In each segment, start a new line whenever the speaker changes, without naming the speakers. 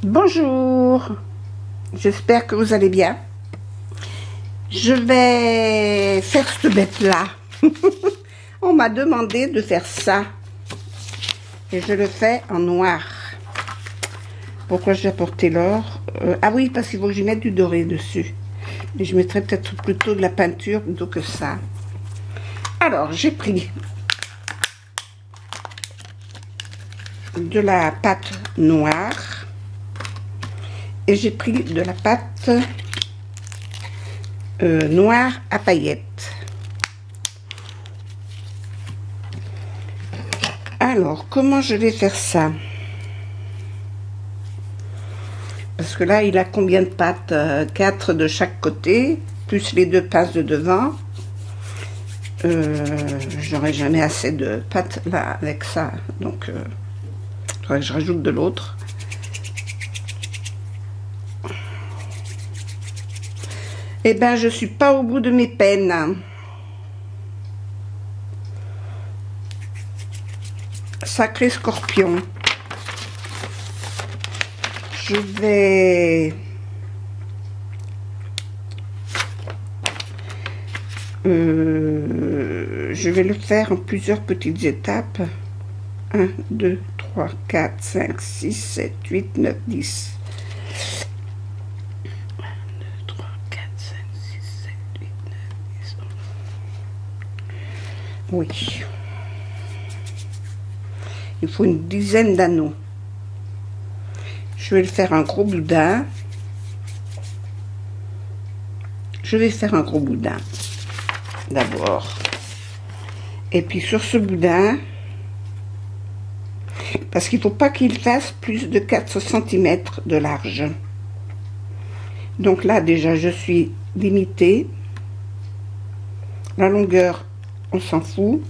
Bonjour, j'espère que vous allez bien. Je vais faire cette bête-là. On m'a demandé de faire ça. Et je le fais en noir. Pourquoi j'ai apporté l'or? Ah oui, parce qu'il faut que j'y mette du doré dessus. Et je mettrai peut-être plutôt de la peinture plutôt que ça. Alors, j'ai pris de la pâte noire. Et j'ai pris de la pâte noire à paillettes. Alors, comment je vais faire ça? Parce que là, il a combien de pâtes? 4 de chaque côté, plus les 2 pinces de devant. J'aurai jamais assez de pâtes là avec ça. Donc, il faudrait que je rajoute de l'autre. Eh ben, je suis pas au bout de mes peines. Sacré scorpion. Je vais... je vais le faire en plusieurs petites étapes. 1, 2, 3, 4, 5, 6, 7, 8, 9, 10. 1, 2, 3, 4, 5, 6, 7, 8, 9, 10. Oui. Il faut une dizaine d'anneaux. Je vais le faire un gros boudin. Je vais faire un gros boudin d'abord. Et puis sur ce boudin, parce qu'il ne faut pas qu'il fasse plus de 4 cm de large. Donc là déjà je suis limitée. La longueur, on s'en fout.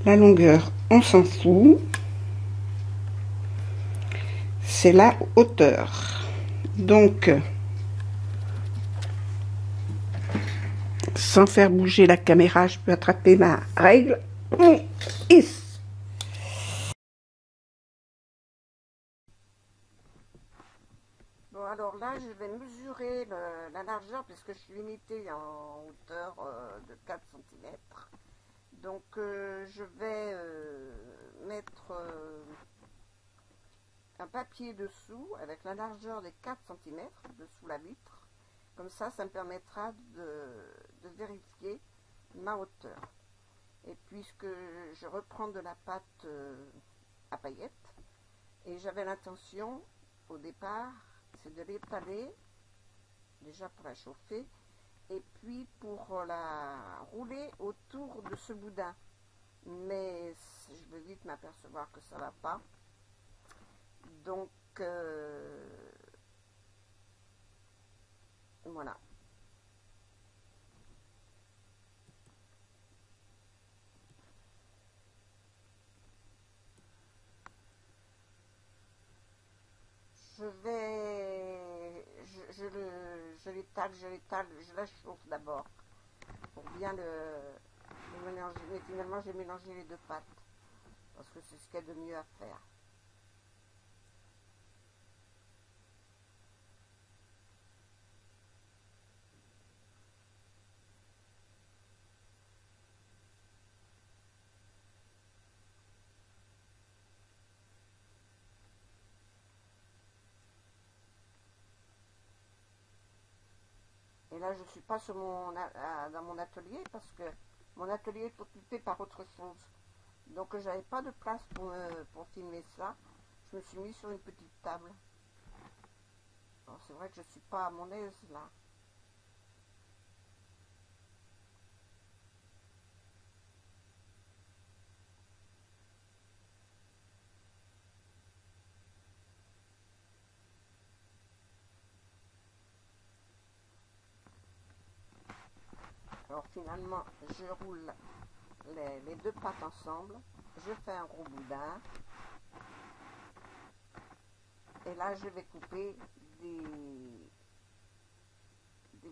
La longueur, on s'en fout. C'est la hauteur. Donc, sans faire bouger la caméra, je peux attraper ma règle. Bon, alors là, je vais mesurer la largeur puisque je suis limitée en hauteur de 4 cm. Donc, je vais mettre un papier dessous avec la largeur des 4 cm dessous la vitre. Comme ça me permettra de vérifier ma hauteur. Et puisque je reprends de la pâte à paillettes, et j'avais l'intention au départ, c'est de l'étaler, déjà pour la chauffer, et puis pour la rouler autour de ce boudin. Mais je vais vite m'apercevoir que ça ne va pas. Donc, voilà. Je l'étale, je la chauffe d'abord pour bien le mélanger. Mais finalement, j'ai mélangé les deux pâtes parce que c'est ce qu'il y a de mieux à faire. Et là, je ne suis pas sur dans mon atelier parce que mon atelier est occupé par autre chose. Donc, j'avais pas de place pour filmer ça. Je me suis mis sur une petite table. C'est vrai que je ne suis pas à mon aise là. Alors finalement, je roule les deux pâtes ensemble. Je fais un gros boudin. Et là, je vais couper des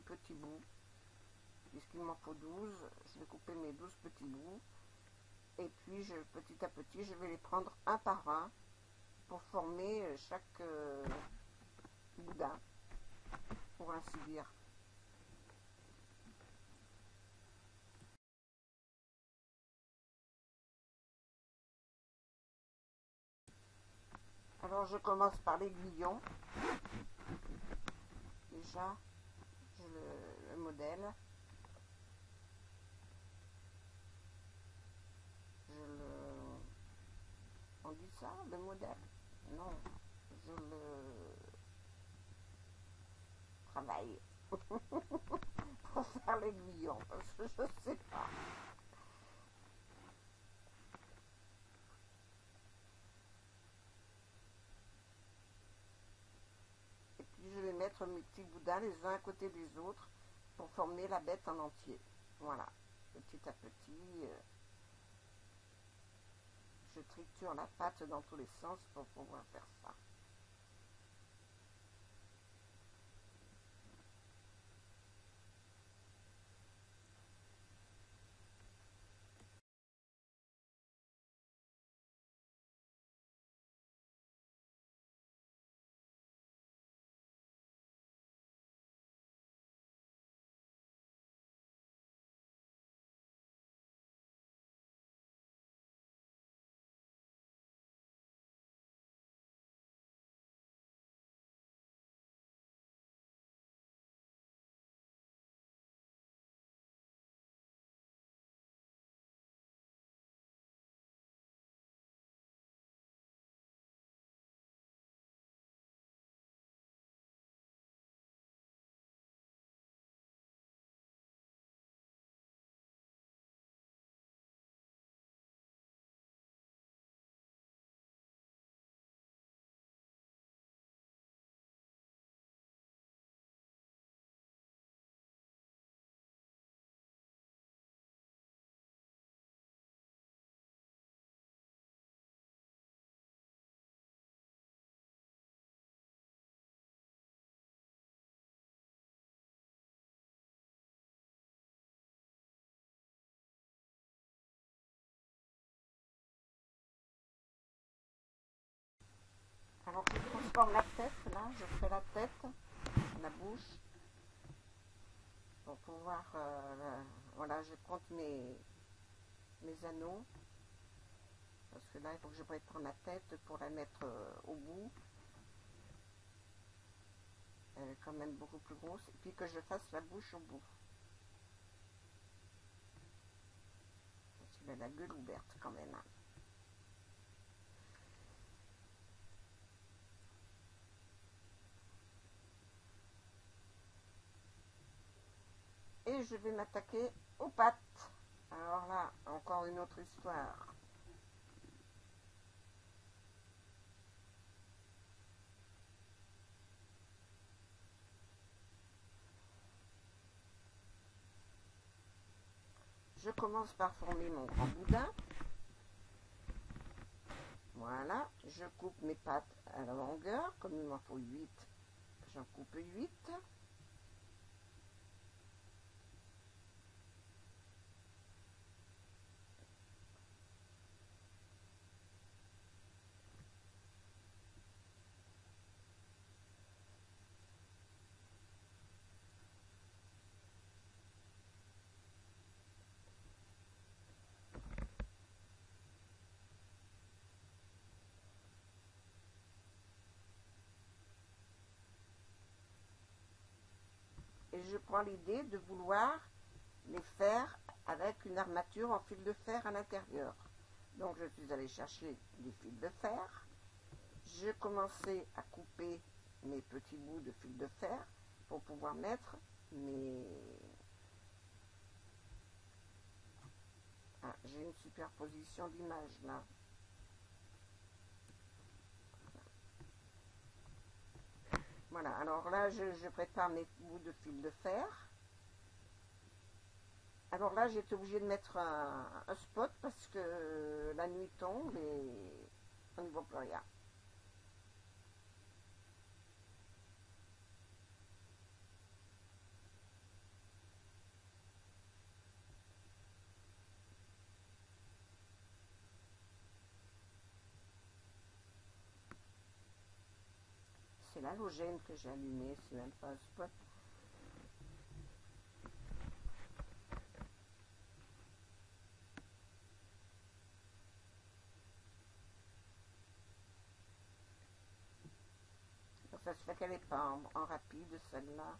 petits bouts. Puisqu'il m'en faut 12, je vais couper mes 12 petits bouts. Et puis petit à petit, je vais les prendre un par un pour former chaque boudin, pour ainsi dire. Alors je commence par l'aiguillon. Déjà, j'ai le modèle. On dit ça, le modèle? Non, je le travaille pour faire l'aiguillon, parce que je sais pas. Et puis je vais mettre mes petits boudins les uns à côté des autres pour former la bête en entier. Voilà, petit à petit, je triture la pâte dans tous les sens pour pouvoir faire ça. Alors je transforme la tête, là, je fais la tête, la bouche, pour pouvoir, voilà, je compte mes anneaux, parce que là, il faut que je prépare la tête pour la mettre au bout. Elle est quand même beaucoup plus grosse, et puis que je fasse la bouche au bout. Parce qu'il a la gueule ouverte quand même. Hein. Et je vais m'attaquer aux pattes. Alors là, encore une autre histoire. Je commence par former mon grand boudin. Voilà, je coupe mes pattes à la longueur, comme il m'en faut 8, j'en coupe 8. Et je prends l'idée de vouloir les faire avec une armature en fil de fer à l'intérieur. Donc je suis allée chercher des fils de fer. Je commençais à couper mes petits bouts de fil de fer pour pouvoir mettre mes... Ah, j'ai une superposition d'images là. Voilà, alors là je prépare mes bouts de fil de fer. Alors là j'étais obligée de mettre un spot parce que la nuit tombe et on ne voit plus rien. c'est l'halogène que j'ai allumé, c'est même pas un spot. Ça se fait qu'elle n'est pas en rapide, celle-là.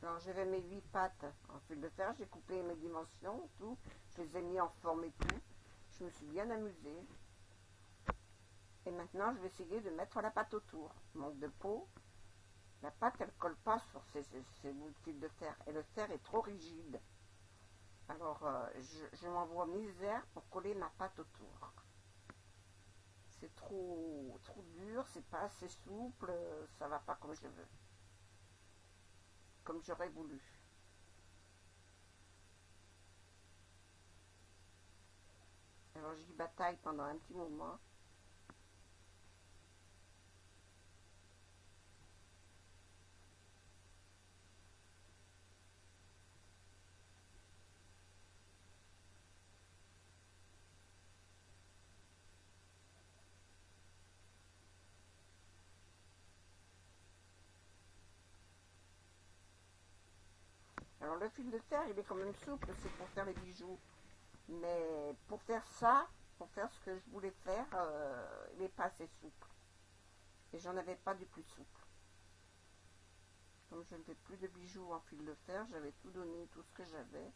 Alors j'avais mes 8 pattes en fil de fer, j'ai coupé mes dimensions, tout, je les ai mis en forme et tout. Je me suis bien amusée. Et maintenant je vais essayer de mettre la pâte autour. Manque de peau, la pâte elle colle pas sur ces fils de fer et le fer est trop rigide. Alors je m'envoie misère pour coller ma pâte autour. C'est trop dur, c'est pas assez souple, ça va pas comme je veux. Comme j'aurais voulu. Alors j'y bataille pendant un petit moment. Alors le fil de fer il est quand même souple, c'est pour faire les bijoux. Mais pour faire ça, pour faire ce que je voulais faire, il n'est pas assez souple. Et j'en avais pas du plus souple. Comme je ne fais plus de bijoux en fil de fer, j'avais tout donné, tout ce que j'avais.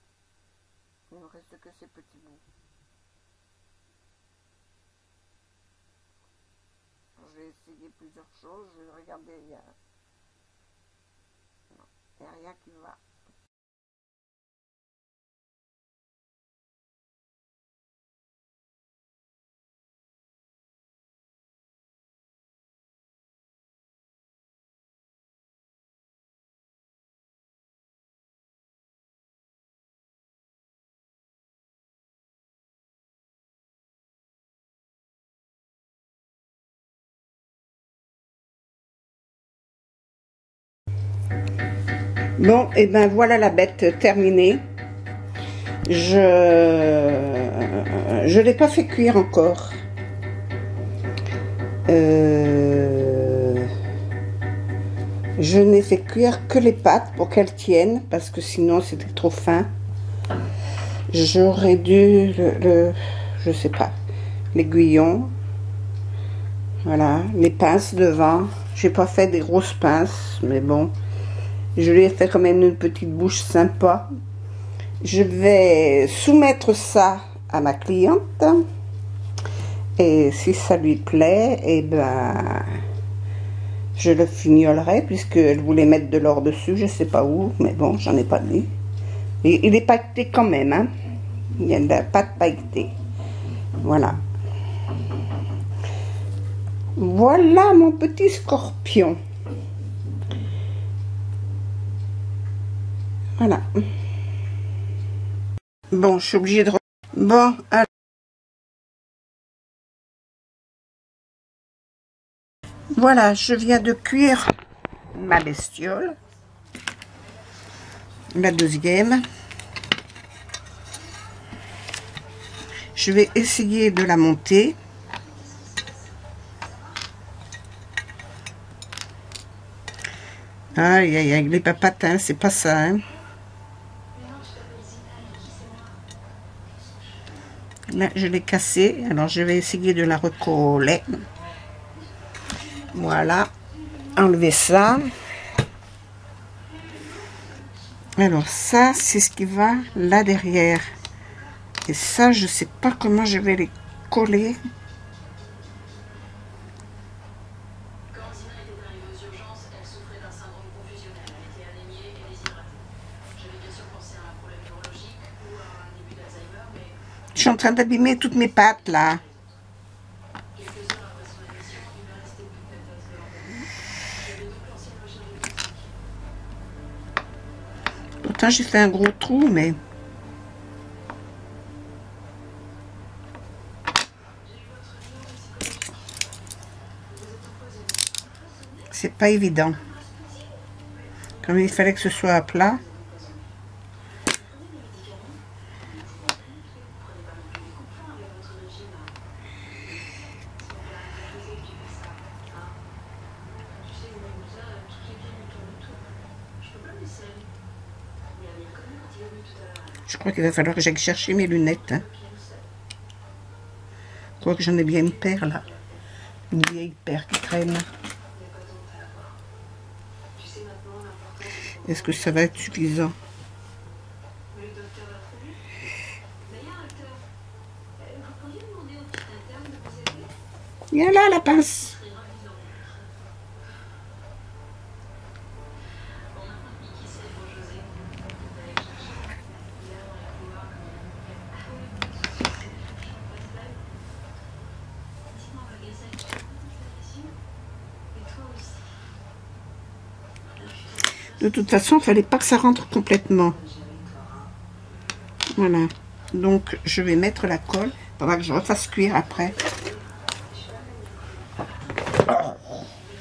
Il ne me reste que ces petits bouts. Alors, j'ai essayé plusieurs choses, je vais regarder, il n'y a rien qui va. Bon, et ben voilà la bête terminée. Je l'ai pas fait cuire encore. Je n'ai fait cuire que les pâtes pour qu'elles tiennent, parce que sinon c'était trop fin. J'aurais dû je sais pas, l'aiguillon, voilà, les pinces devant. J'ai pas fait des grosses pinces, mais bon, je lui ai fait quand même une petite bouche sympa. Je vais soumettre ça à ma cliente, et si ça lui plaît, et ben je le fignolerai, puisqu'elle voulait mettre de l'or dessus, je sais pas où, mais bon, j'en ai pas mis. Et il est pailleté quand même, hein. Il y a de la pâte pailletée. Voilà. Voilà mon petit scorpion. Voilà. Bon, je suis obligée de... Bon, alors... Voilà, je viens de cuire ma bestiole. La deuxième. Je vais essayer de la monter. Aïe, aïe, aïe, les papates, hein, c'est pas ça, hein. Là, je l'ai cassée, alors je vais essayer de la recoller. Voilà, enlever ça. Alors ça, c'est ce qui va là derrière. Et ça, je sais pas comment je vais les coller. Je suis en train d'abîmer toutes mes pattes là. Pourtant, j'ai fait un gros trou, mais... c'est pas évident. Comme il fallait que ce soit à plat. Je crois qu'il va falloir que j'aille chercher mes lunettes. Hein. Je crois que j'en ai bien une paire là. Une vieille paire qui traîne. Est-ce que ça va être suffisant? Viens là, la pince. De toute façon, il ne fallait pas que ça rentre complètement. Voilà. Donc, je vais mettre la colle. Il faudra que je refasse cuire après.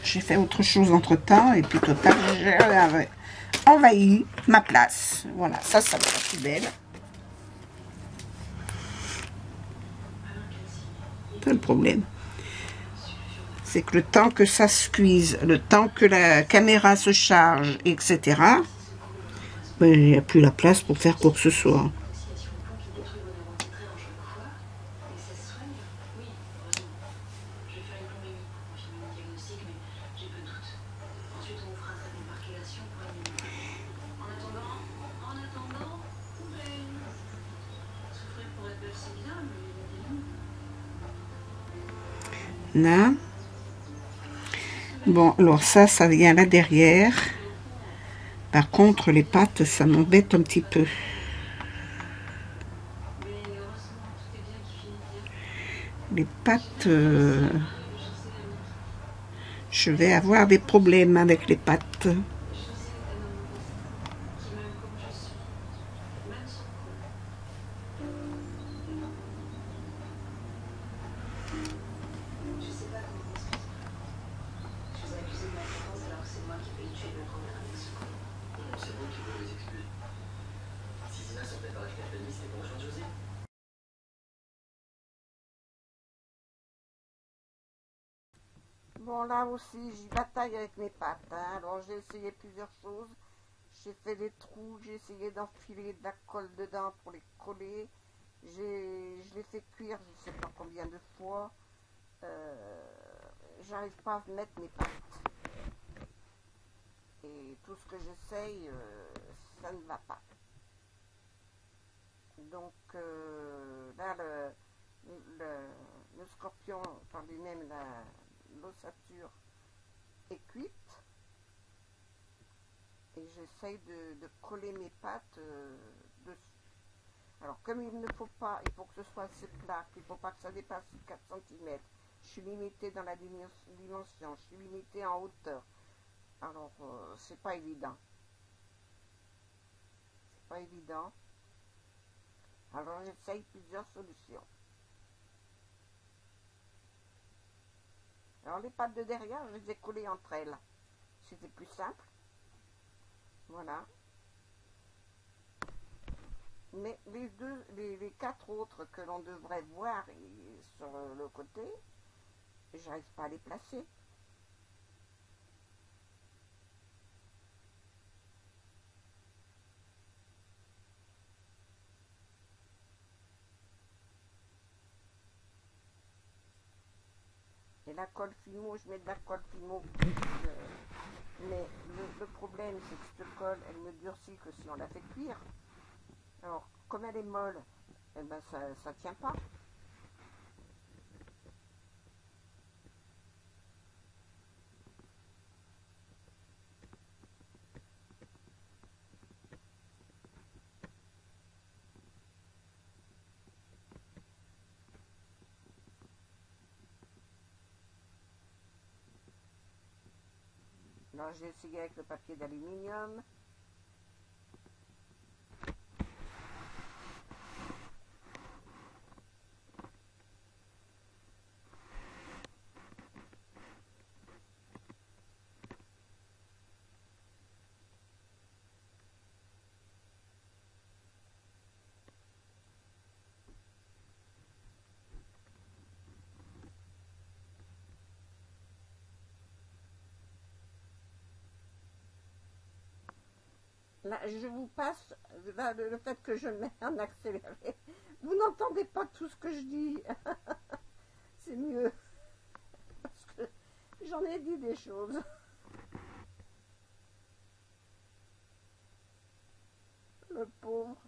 J'ai fait autre chose entre-temps. Et puis, total, j'ai envahi ma place. Voilà, ça va être plus belle. C'est le problème. C'est que le temps que ça se cuise, le temps que la caméra se charge, etc., ben, il n'y a plus la place pour faire quoi que ce soit. Là. Bon, alors ça vient là derrière. Par contre, les pattes, ça m'embête un petit peu. Les pattes, je vais avoir des problèmes avec les pattes.
Bon, là aussi, j'y bataille avec mes pattes. Hein. Alors, j'ai essayé plusieurs choses. J'ai fait des trous, j'ai essayé d'enfiler de la colle dedans pour les coller. Je l'ai fait cuire, je ne sais pas combien de fois. J'arrive pas à mettre mes pattes. Et tout ce que j'essaye, ça ne va pas. Donc, là, le scorpion par lui-même, l'ossature est cuite. Et j'essaye de coller mes pattes dessus. Alors comme il ne faut pas, il faut que ce soit assez plat, il ne faut pas que ça dépasse 4 cm. Je suis limitée dans la dimension, je suis limitée en hauteur. Alors c'est pas évident. C'est pas évident. Alors j'essaye plusieurs solutions. Alors les pattes de derrière, je les ai collées entre elles. C'était plus simple. Voilà. Mais les quatre autres que l'on devrait voir sur le côté, j'arrive pas à les placer. Et la colle Fimo, je mets de la colle Fimo. Mais le problème, c'est que cette colle, elle ne durcit que si on la fait cuire. Alors, comme elle est molle, eh ben ça tient pas. Alors, j'ai essayé avec le papier d'aluminium.
Là, je vous passe là, le fait que je mets en accéléré. Vous n'entendez pas tout ce que je dis. C'est mieux. Parce que j'en ai dit des choses. Le pauvre.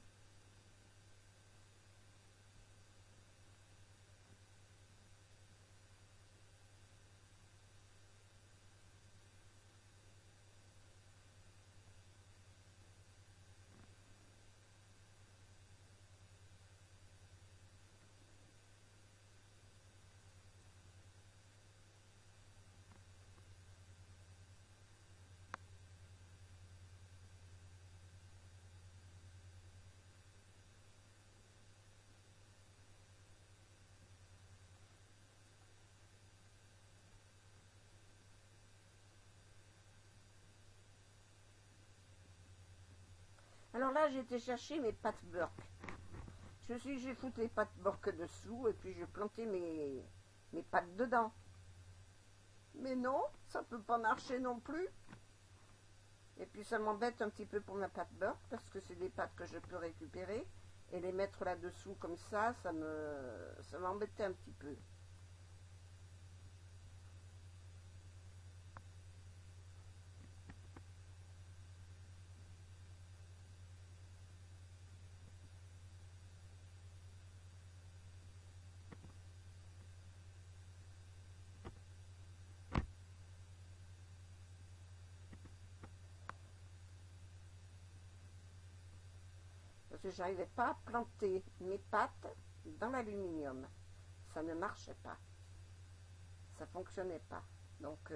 Alors là, j'ai été chercher mes pâtes Burke. J'ai foutu les pâtes Burke dessous et puis j'ai planté mes pâtes dedans. Mais non, ça peut pas marcher non plus. Et puis ça m'embête un petit peu pour ma pâte Burke parce que c'est des pâtes que je peux récupérer et les mettre là-dessous comme ça m'embêtait un petit peu. Parce que j'arrivais pas à planter mes pâtes dans l'aluminium. Ça ne marchait pas. Ça fonctionnait pas. Donc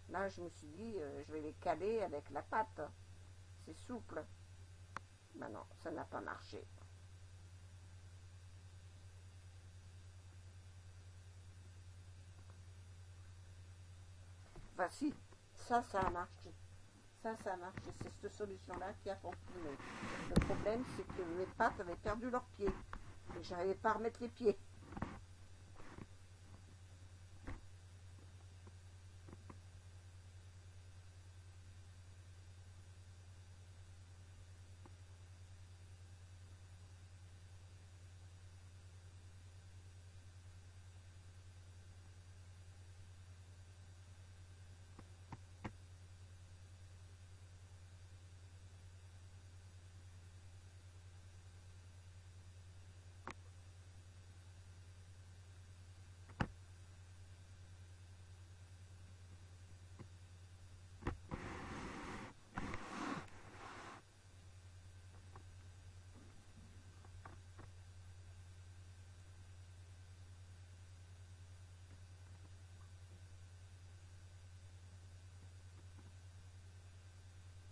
là, je me suis dit, je vais les caler avec la pâte. C'est souple. Ben non, ça n'a pas marché. Enfin si, ça a marché. Ça a marché. C'est cette solution-là qui a fonctionné. Le problème, c'est que mes pâtes avaient perdu leurs pieds. Et j'arrivais pas à remettre les pieds.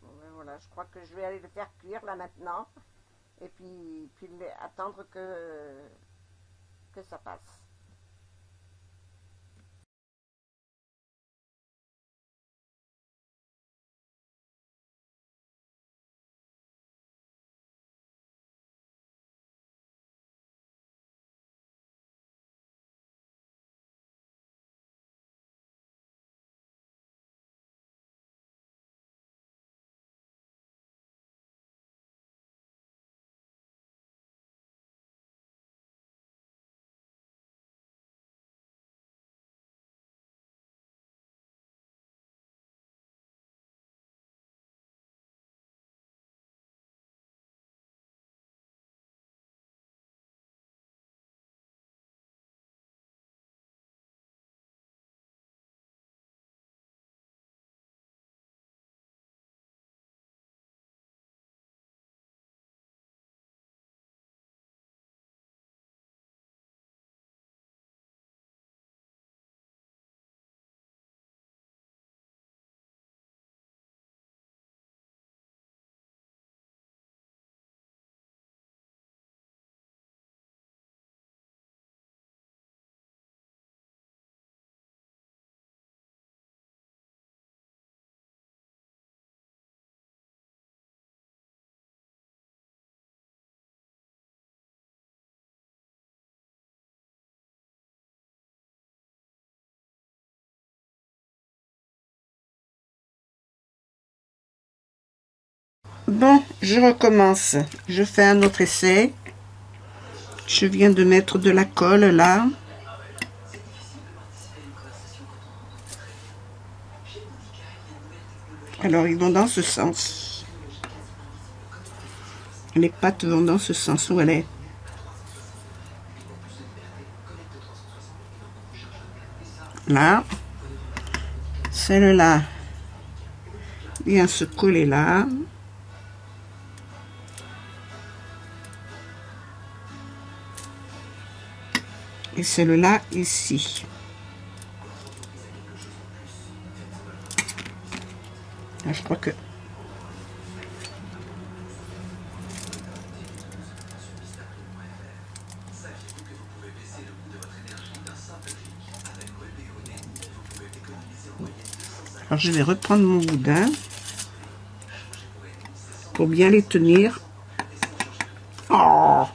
Bon, ben voilà, je crois que je vais aller le faire cuire là maintenant. Et puis attendre que ça passe. Bon, je recommence. Je fais un autre essai. Je viens de mettre de la colle là. Alors, ils vont dans ce sens. Les pattes vont dans ce sens où elle est. Là. Celle-là vient se coller là. Et celle-là ici. Là, je crois que... Alors, je vais reprendre mon boudin pour bien les tenir. Oh!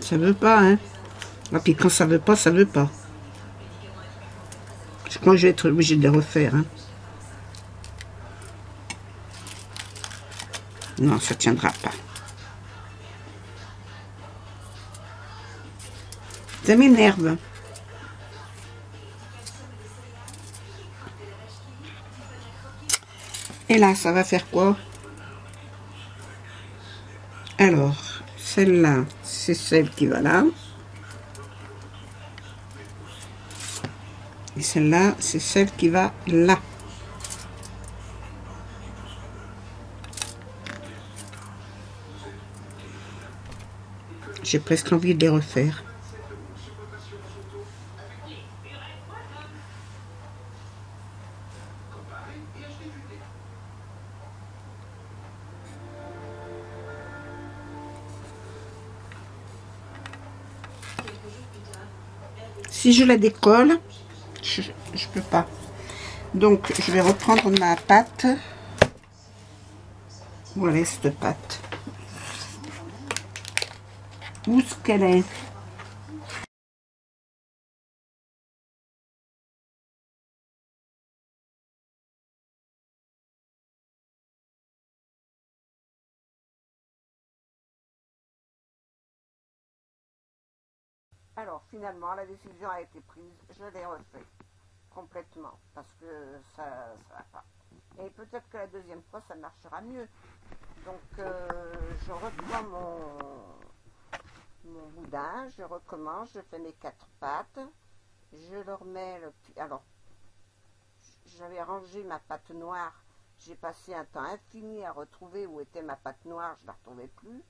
Ça veut pas, hein? Et puis quand ça veut pas, ça veut pas. Je crois que je vais être obligée de les refaire. Hein. Non, ça tiendra pas. Ça m'énerve. Et là, ça va faire quoi? Alors, celle-là, c'est celle qui va là. Et celle-là, c'est celle qui va là. J'ai presque envie de les refaire. Si je la décolle, je peux pas. Donc, je vais reprendre ma pâte. Voilà cette pâte. Où est-ce qu'elle est?
Alors finalement la décision a été prise, je l'ai refait complètement parce que ça va pas. Et peut-être que la deuxième fois ça marchera mieux. Donc je reprends mon boudin, je recommence, je fais mes 4 pattes, je leur mets le petit. Alors j'avais rangé ma pâte noire, j'ai passé un temps infini à retrouver où était ma pâte noire, je ne la retrouvais plus.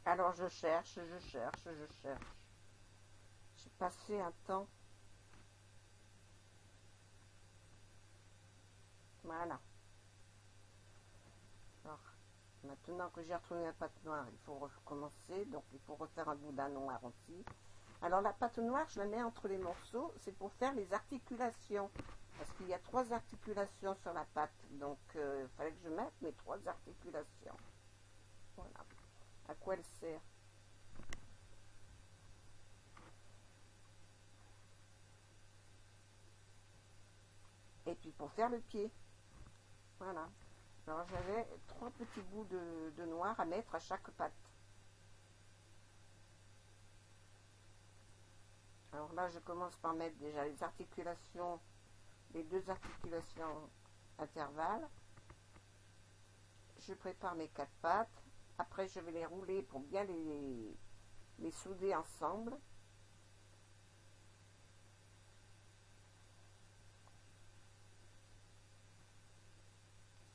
Alors je cherche. J'ai passé un temps. Voilà. Alors, maintenant que j'ai retrouvé ma pâte noire, il faut recommencer. Donc il faut refaire un boudin noir aussi. Alors la pâte noire, je la mets entre les morceaux. C'est pour faire les articulations. Parce qu'il y a 3 articulations sur la pâte. Donc il fallait que je mette mes 3 articulations. Voilà. À quoi elle sert? Et puis pour faire le pied. Voilà. Alors j'avais 3 petits bouts de noir à mettre à chaque patte. Alors là, je commence par mettre déjà les articulations, les 2 articulations intervalles. Je prépare mes 4 pattes. Après, je vais les rouler pour bien les souder ensemble.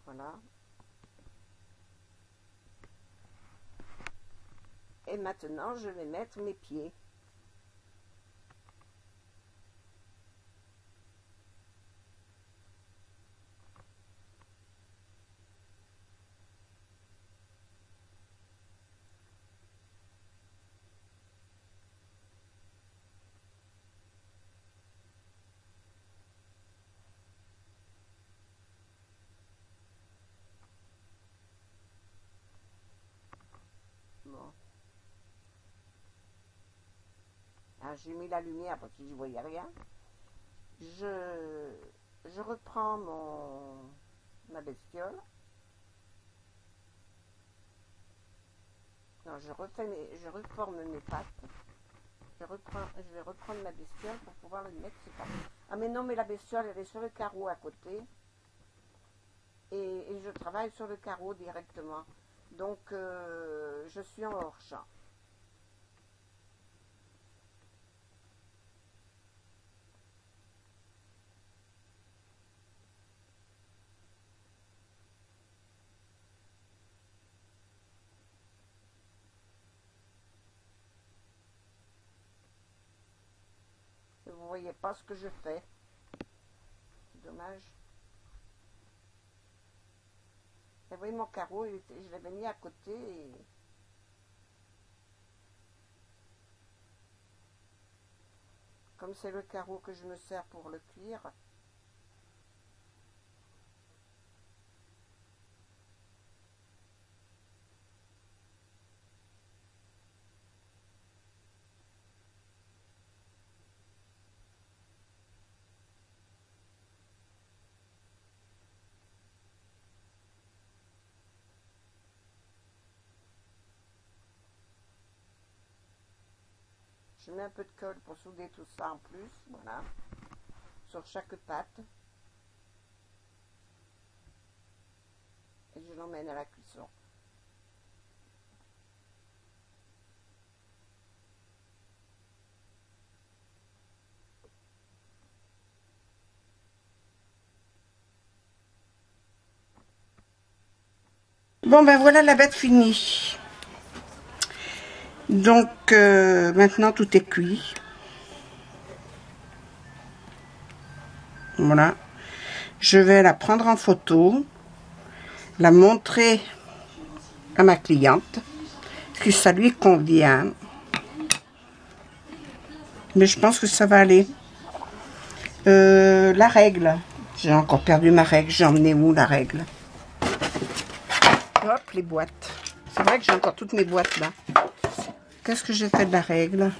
Voilà. Et maintenant, je vais mettre mes pieds.
Voilà, j'ai mis la lumière parce que j'y voyais rien. Je reprends ma bestiole. Non, je reforme mes pattes. Je vais reprendre ma bestiole pour pouvoir le mettre ses pattes. Ah mais non, mais la bestiole, elle est sur le carreau à côté. Et je travaille sur le carreau directement. Donc, je suis en hors-champ. Vous voyez pas ce que je fais. C'est dommage. Vous voyez mon carreau, je l'avais mis à côté. Comme c'est le carreau que je me sers pour le cuir. Je mets un peu de colle pour souder tout ça en plus, voilà, sur chaque patte. Et je l'emmène à la cuisson. Bon ben voilà la bête finie. Donc maintenant tout est cuit. Voilà. Je vais la prendre en photo, la montrer à ma cliente, que ça lui convient. Mais je pense que ça va aller. La règle. J'ai encore perdu ma règle. J'ai emmené où la règle? Hop, les boîtes. C'est vrai que j'ai encore toutes mes boîtes là. Qu'est-ce que j'ai fait de la règle?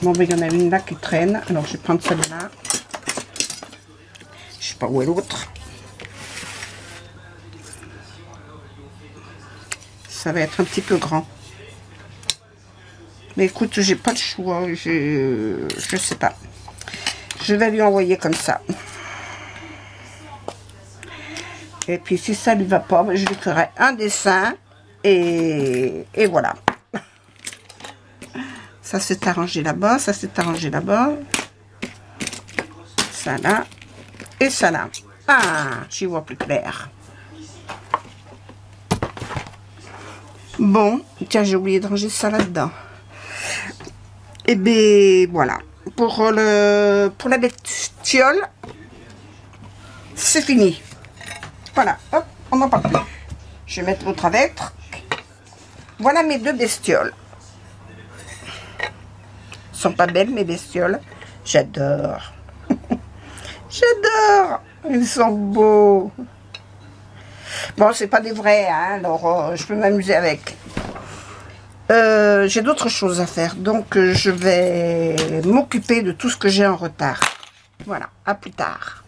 Bon, ben, il y en a une là qui traîne. Alors, je vais prendre celle-là. Je sais pas où est l'autre. Ça va être un petit peu grand. Mais écoute, j'ai pas le choix. Je sais pas. Je vais lui envoyer comme ça. Et puis, si ça lui va pas, je lui ferai un dessin. Et voilà. Ça s'est arrangé là-bas, ça s'est arrangé là-bas. Ça là. Et ça là. Ah, j'y vois plus clair. Bon, tiens, j'ai oublié de ranger ça là-dedans. Et bien, voilà. Pour la bestiole, c'est fini. Voilà, hop, on n'en parle plus. Je vais mettre l'autre avec. Voilà mes deux bestioles. Elles sont pas belles mes bestioles. J'adore. J'adore. Ils sont beaux. Bon, c'est pas des vrais, hein, alors je peux m'amuser avec. J'ai d'autres choses à faire, donc je vais m'occuper de tout ce que j'ai en retard. Voilà, à plus tard.